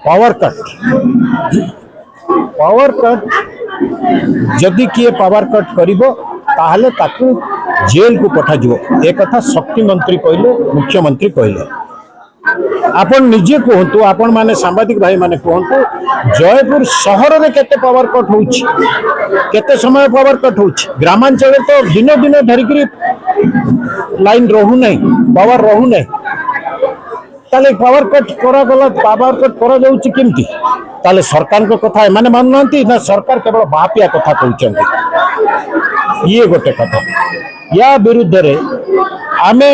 Power cut जदि किए power cut करिवो ताहले ताकू जेल को पठा जीवो एक कथा शक्ति मंत्री कहले मुख्यमंत्री कहले आपण निजे कहतु आपण माने सांबादिक भाई माने कहतु जयपुर शहर में केते पावर कट होउछि केते समय पावर कट होउछि ग्रामांचल तो दिन दिन धरिकरी लाइन रहू नहीं पावर रहू नहीं ताले पावर कट करा गला पावर कट करा जाउछि केमती ताले सरकार को कथा माने माननांती ना सरकार केवल बापिया कथा कहउछंती ये गोटे कथा या विरुद्ध रे आमे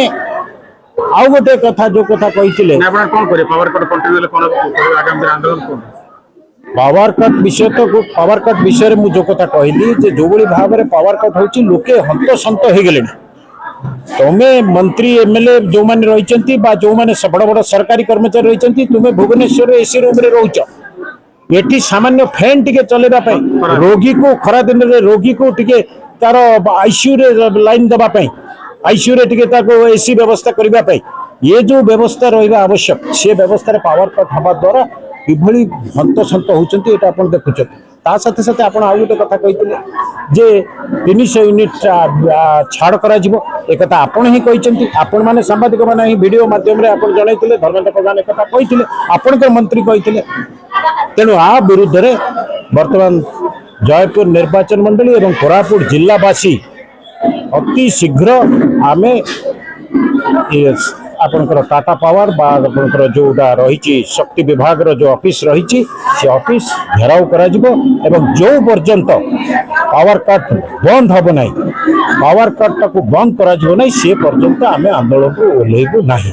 आउ गोटे कथा जो कथा कहिथिले आपण कोन करे पावर कट कंटिन्यू कोन आगामी आंदोलन कोन पावर कट विषय तो पावर कट विषय मु जो कथा कहली जे जो बड़ी भाव रे पावर कट होछि लोके हंतसंत हे गेले तुमे मंत्री एमएलए जो माने रहिचंती बा जो माने बड़ बड़ सरकारी कर्मचारी रहिचंती तुमे भुवनेश्वर एसी रूम रे रहउछ एठी सामान्य फैन टिके चलेबा पई रोगी को खरा दिन रे रोगी को टिके तार आईसीयू रे लाइन दबा पई आईसीयू रे टिके ताको एसी व्यवस्था करिबा पई ये जो व्यवस्था रहिबा आवश्यक से व्यवस्था रे पावर कट हबा द्वारा किभली हंतसंत होचंती एटा आपण देखुछ ता साथे साथे आपण आउ गोटे कथा कहिथिले जे 300 यूनिट छाड़ करा जिवो एकता आपण ही कहिचंती आपण माने सांबादिक माने ही वीडियो माध्यम रे आपण जणाइथिले धर्मेंद्र प्रधान एकता कहिथिले आपण को मंत्री कहिथिले तेनु आ विरुद्ध रे वर्तमान जयपुर निर्वाचन मंडली एवं कोरापुट जिल्लावासी अति शीघ्र आमे आपनकर टाटा पावर बा आपनकर जोटा रही शक्ति विभाग रो जो ऑफिस रही से ऑफिस घेराव करा जिवो एवं जो पर्यंत पावर कट बंद हबो नहीं पावर कट को बंद करा जिवो नहीं से पर्यंत आमे आंदोलन को ओल्हेबो नहीं।